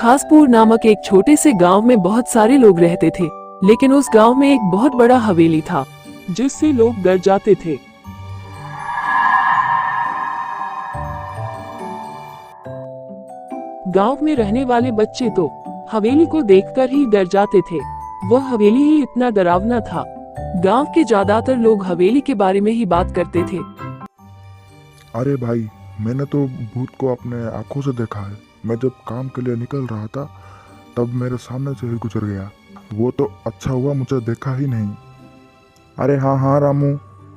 खासपुर नामक एक छोटे से गांव में बहुत सारे लोग रहते थे, लेकिन उस गांव में एक बहुत बड़ा हवेली था जिससे लोग डर जाते थे। गांव में रहने वाले बच्चे तो हवेली को देखकर ही डर जाते थे। वह हवेली ही इतना डरावना था। गांव के ज्यादातर लोग हवेली के बारे में ही बात करते थे। अरे भाई, मैंने तो भूत को अपने आंखों से देखा है। मैं जब काम के लिए निकल रहा था तब मेरे सामने से ही गुजर गया। वो तो अच्छा हुआ मुझे देखा ही नहीं। अरे हाँ हाँ रामू,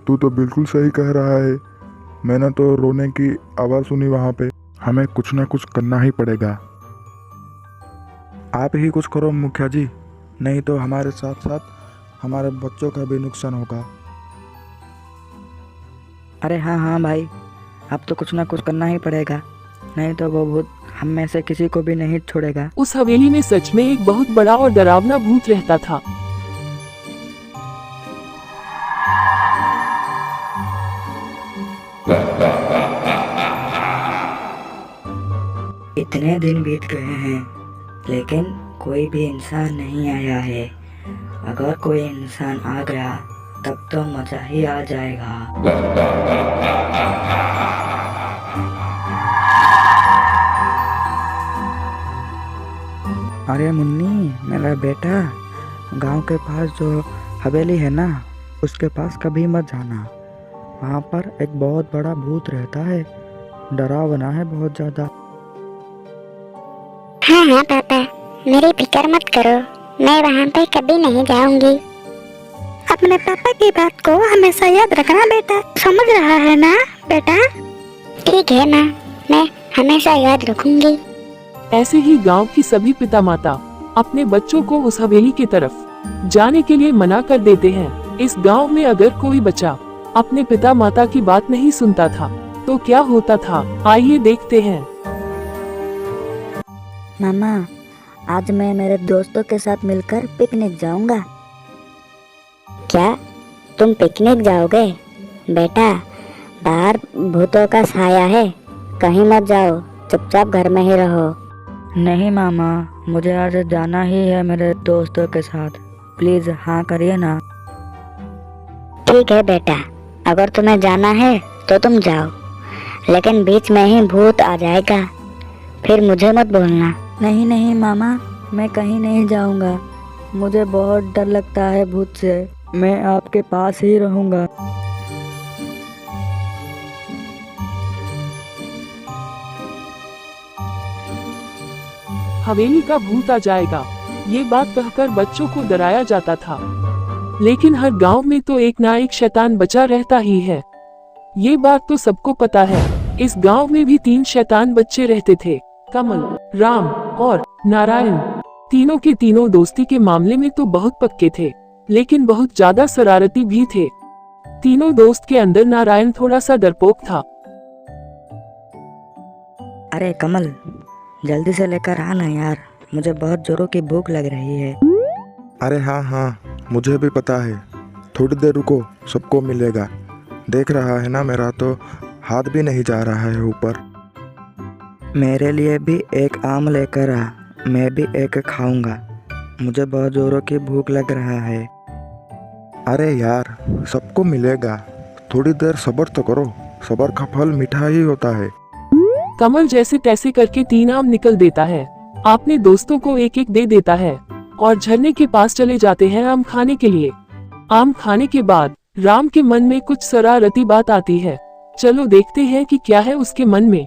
तू तो बिल्कुल सही कह रहा है। मैंने तो रोने की आवाज़ सुनी वहाँ पे। हमें कुछ ना कुछ करना ही पड़ेगा। आप ही कुछ करो मुखिया जी, नहीं तो हमारे साथ साथ हमारे बच्चों का भी नुकसान होगा। अरे हाँ हाँ भाई, अब तो कुछ ना कुछ करना ही पड़ेगा, नहीं तो वो भूत हम में से किसी को भी नहीं छोड़ेगा। उस हवेली में सच में एक बहुत बड़ा और डरावना भूत रहता था। इतने दिन बीत गए हैं लेकिन कोई भी इंसान नहीं आया है। अगर कोई इंसान आ गया तब तो मजा ही आ जाएगा। अरे मुन्नी, मेरा बेटा, गांव के पास जो हवेली है ना, उसके पास कभी मत जाना। वहाँ पर एक बहुत बड़ा भूत रहता है, डरावना है बहुत ज्यादा। हाँ हाँ पापा, मेरी फिक्र मत करो, मैं वहाँ पे कभी नहीं जाऊंगी। अपने पापा की बात को हमेशा याद रखना बेटा, समझ रहा है ना बेटा? ठीक है माँ, मैं हमेशा याद रखूंगी। ऐसे ही गांव की सभी पिता माता अपने बच्चों को उस हवेली की तरफ जाने के लिए मना कर देते हैं। इस गांव में अगर कोई बच्चा अपने पिता माता की बात नहीं सुनता था तो क्या होता था, आइए देखते हैं। मामा, आज मैं मेरे दोस्तों के साथ मिलकर पिकनिक जाऊंगा। क्या तुम पिकनिक जाओगे? बेटा, बाहर भूतों का साया है, कहीं मत जाओ, चुपचाप घर में ही रहो। नहीं मामा, मुझे आज जाना ही है मेरे दोस्तों के साथ, प्लीज हाँ करिए ना। ठीक है बेटा, अगर तुम्हें जाना है तो तुम जाओ, लेकिन बीच में ही भूत आ जाएगा, फिर मुझे मत बोलना। नहीं नहीं मामा, मैं कहीं नहीं जाऊंगा। मुझे बहुत डर लगता है भूत से। मैं आपके पास ही रहूंगा। हवेली का भूत आ जाएगा, ये बात कहकर बच्चों को डराया जाता था। लेकिन हर गांव में तो एक ना एक शैतान बचा रहता ही है, ये बात तो सबको पता है। इस गांव में भी 3 शैतान बच्चे रहते थे, कमल, राम और नारायण। तीनों के तीनों दोस्ती के मामले में तो बहुत पक्के थे, लेकिन बहुत ज्यादा शरारती भी थे। तीनों दोस्त के अंदर नारायण थोड़ा सा डरपोक था। अरे कमल, जल्दी से लेकर आना यार, मुझे बहुत जोरों की भूख लग रही है। अरे हाँ हाँ, मुझे भी पता है। थोड़ी देर रुको, सबको मिलेगा। देख रहा है ना, मेरा तो हाथ भी नहीं जा रहा है ऊपर। मेरे लिए भी एक आम लेकर आ, मैं भी एक खाऊंगा। मुझे बहुत जोरों की भूख लग रहा है। अरे यार, सबको मिलेगा, थोड़ी देर सब्र तो करो। सब्र का फल मीठा ही होता है। कमल जैसे तैसे करके 3 आम निकल देता है, अपने दोस्तों को एक एक दे देता है और झरने के पास चले जाते हैं आम खाने के लिए। आम खाने के बाद राम के मन में कुछ शरारती बात आती है। चलो देखते हैं कि क्या है उसके मन में।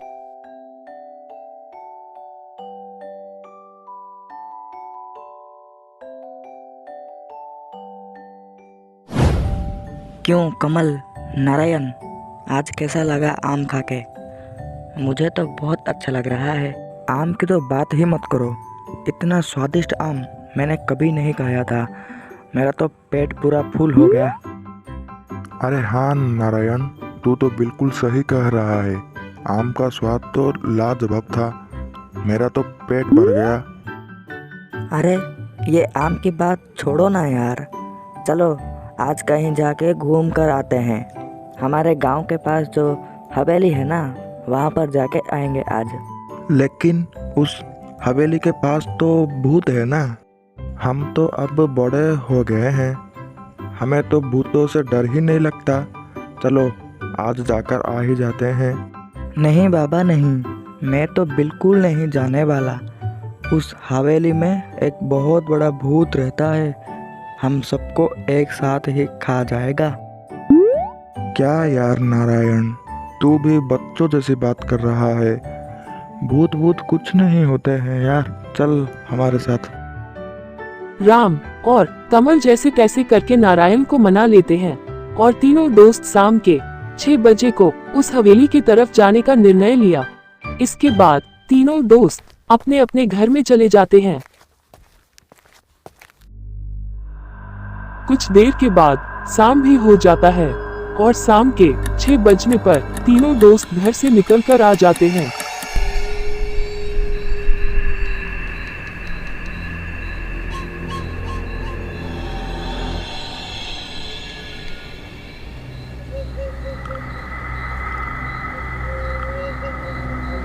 क्यों कमल, नारायण, आज कैसा लगा आम खा के? मुझे तो बहुत अच्छा लग रहा है। आम की तो बात ही मत करो, इतना स्वादिष्ट आम मैंने कभी नहीं खाया था। मेरा तो पेट पूरा फूल हो गया। अरे हाँ नारायण, तू तो बिल्कुल सही कह रहा है। आम का स्वाद तो लाजवाब था, मेरा तो पेट भर गया। अरे ये आम की बात छोड़ो ना यार, चलो आज कहीं जाके घूम कर आते हैं। हमारे गांव के पास जो हवेली है ना, वहाँ पर जाके आएंगे आज। लेकिन उस हवेली के पास तो भूत है ना। हम तो अब बड़े हो गए हैं, हमें तो भूतों से डर ही नहीं लगता। चलो आज जाकर आ ही जाते हैं। नहीं बाबा नहीं, मैं तो बिल्कुल नहीं जाने वाला। उस हवेली में एक बहुत बड़ा भूत रहता है, हम सबको एक साथ ही खा जाएगा। क्या यार नारायण, तू भी बच्चों जैसी बात कर रहा है। भूत भूत कुछ नहीं होते हैं यार, चल हमारे साथ। राम और कमल जैसे तैसे करके नारायण को मना लेते हैं और तीनों दोस्त शाम के 6 बजे को उस हवेली की तरफ जाने का निर्णय लिया। इसके बाद तीनों दोस्त अपने अपने घर में चले जाते हैं। कुछ देर के बाद शाम भी हो जाता है और शाम के 6 बजने पर तीनों दोस्त घर से निकलकर आ जाते हैं।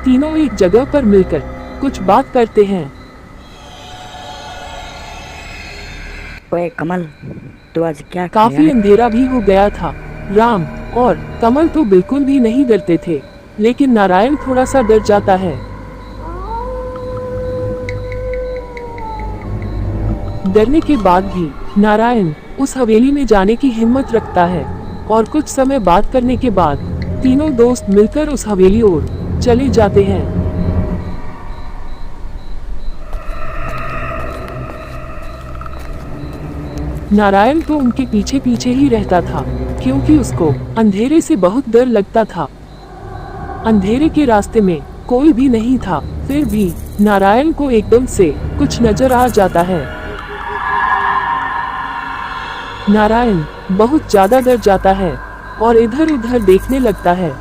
तीनों एक जगह पर मिलकर कुछ बात करते हैं। ओए कमल, तू आज क्या काफी खाया है? अंधेरा भी हो गया था। राम और कमल तो बिल्कुल भी नहीं डरते थे, लेकिन नारायण थोड़ा सा डर जाता है। डरने के बाद भी नारायण उस हवेली में जाने की हिम्मत रखता है और कुछ समय बात करने के बाद तीनों दोस्त मिलकर उस हवेली ओर चले जाते हैं। नारायण तो उनके पीछे पीछे ही रहता था, क्योंकि उसको अंधेरे से बहुत डर लगता था। अंधेरे के रास्ते में कोई भी नहीं था, फिर भी नारायण को एकदम से कुछ नजर आ जाता है। नारायण बहुत ज्यादा डर जाता है और इधर उधर देखने लगता है।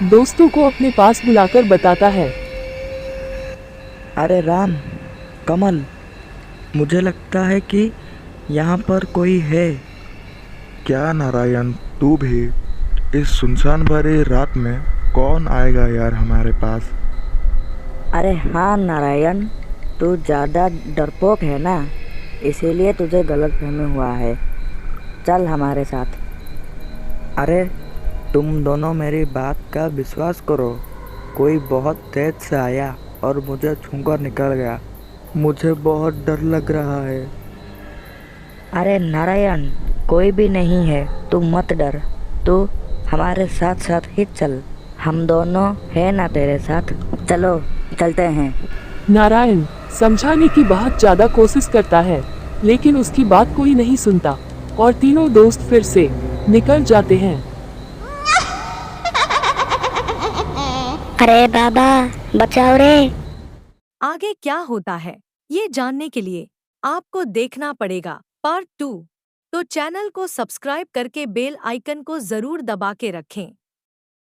दोस्तों को अपने पास बुलाकर बताता है। अरे राम, कमल, मुझे लगता है कि यहाँ पर कोई है। क्या नारायण, तू भी इस सुनसान भरी रात में कौन आएगा यार हमारे पास? अरे हाँ नारायण, तू ज़्यादा डरपोक है ना, इसीलिए तुझे गलतफहमी हुआ है। चल हमारे साथ। अरे तुम दोनों मेरी बात का विश्वास करो, कोई बहुत तेज से आया और मुझे छूकर निकल गया। मुझे बहुत डर लग रहा है। अरे नारायण, कोई भी नहीं है, तू मत डर, तू हमारे साथ साथ ही चल, हम दोनों है ना तेरे साथ। चलो चलते हैं। नारायण समझाने की बहुत ज्यादा कोशिश करता है, लेकिन उसकी बात कोई नहीं सुनता और तीनों दोस्त फिर से निकल जाते हैं। अरे बाबा बचाओ रे। आगे क्या होता है ये जानने के लिए आपको देखना पड़ेगा पार्ट 2। तो चैनल को सब्सक्राइब करके बेल आइकन को जरूर दबा के रखें।